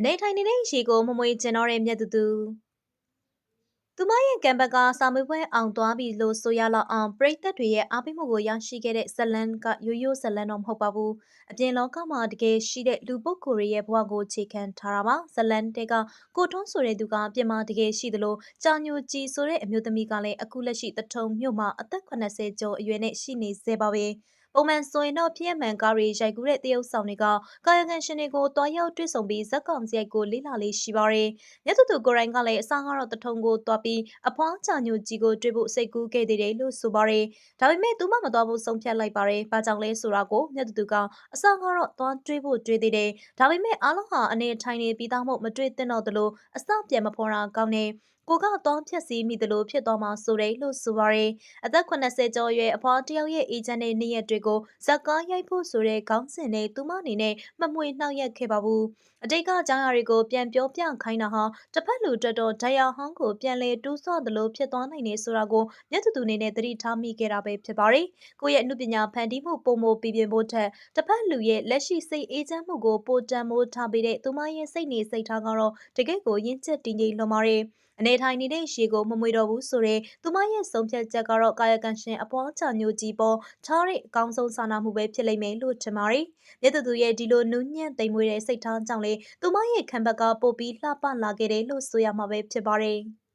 အနေထိုင်နေတဲ့ရေကိုမမွေကျင်တော့တဲ့မြတ်သူမရဲ့ကံဘက်ကစာမေးပွဲအောင်သွားပြီလို့ဆိုရလောက်အောင်ပရိသတ်တွေရဲ့အားပေးမှုကိုရရှိခဲ့တဲ့ဇတ်လန်းကရိုးရိုးဇတ်လန်းတော့မဟုတ်ပါဘူးအပြင်လောကမှာတကယ်ရှိတဲ့လူပုဂ္ဂိုလ်တွေရဲ့ဘဝကိုအခြေခံထားတာပါဇတ်လန်းတဲကကိုထွန်းဆိုတဲ့သူကပြင်မာတကယ်ရှိသလိုကြာညိုကြည်ဆိုတဲ့အမျိုးသမီးကလည်းအခုလက်ရှိတထုံမြို့မှာအသက်80ကျော်အရွယ်နဲ့ရှိနေသေးပါပဲပုံမှန်ဆိုရင်တော့ဖြစ်ရမှန်ကားတွေရိုက်ကူးတဲ့တရုတ်ဆောင်တွေကကာယကံရှင်တွေကိုတွားရောက်တွေ့ဆုံပြီးဇက်ကောင်စရိုက်ကိုလေးလာလေးရှိပါတယ်။မြတ်သူကိုယ်တိုင်ကလည်းအစားကတော့တထုံကိုတွားပြီးအဖွားချာညိုကြီးကိုတွေ့ဖို့စိတ်ကူးခဲ့သေးတယ်လို့ဆိုပါတယ်။ဒါပေမဲ့သူမမသွားဖို့ဆုံးဖြတ်လိုက်ပါတယ်။ဘာကြောင့်လဲဆိုတာကိုမြတ်သူကအစားကတော့သွားတွေ့ဖို့တွေ့သေးတယ်။ဒါပေမဲ့အားလုံးဟာအနေထိုင်နေပြီးသားမို့မတွေ့သင့်တော့သလိုအစပြန်မဖော်တာကောင်းနေကိုကတော့ဖြက်စီးမိသလိုဖြစ်သွားမှာဆိုတယ်လို့ဆိုပါရယ်အသက်80ကျော်ရွယ်အဖွားတယောက်ရဲ့အေဂျင့်တဲ့နေ့ရက်တွေကိုဇက်ကားရိုက်ဖို့ဆိုတဲ့ခေါင်းစဉ်နဲ့သူမအနေနဲ့မမွေနှောက်ရက်ခဲ့ပါဘူးအတိတ်ကကြားရတွေကိုပြန်ပြောပြခိုင်းတာဟာတစ်ဖက်လူတော်တော်ဒိုင်ယာဟောင်းကိုပြန်လဲတူးဆော့သလိုဖြစ်သွားနိုင်နေဆိုတာကိုမြတ်သူအနေနဲ့သတိထားမိခဲ့တာပဲဖြစ်ပါတယ်ကိုယ့်ရဲ့အမှုပညာဖန်တီးမှုပုံမပြပြဖို့ထက်တစ်ဖက်လူရဲ့လက်ရှိစိတ်အေးချမ်းမှုကိုပိုတန်မိုးထားပေးတဲ့သူမရဲ့စိတ်နေစိတ်ထားကတော့တကယ့်ကိုရင့်ကျက်တည်ငြိမ်လွန်ပါတယ်အနေထိုင်နေတဲ့ရေကိုမမွေတော့ဘူးဆိုတဲ့သူမရဲ့ဆုံးဖြတ်ချက်ကတော့ကာယကံရှင်အပွားချညိုကြီးပေါ်ထားတဲ့အကောင်းဆုံးစာနာမှုပဲဖြစ်လိမ့်မယ်လို့ထင်ပါတယ်။မြတ်သူရဲ့ဒီလိုနူးညံ့သိမ်မွေ့တဲ့စိတ်ထားကြောင့်လေသူမရဲ့ခံဘက်ကပို့ပြီးလှပလာခဲ့တယ်လို့ဆိုရမှာပဲဖြစ်ပါတယ်။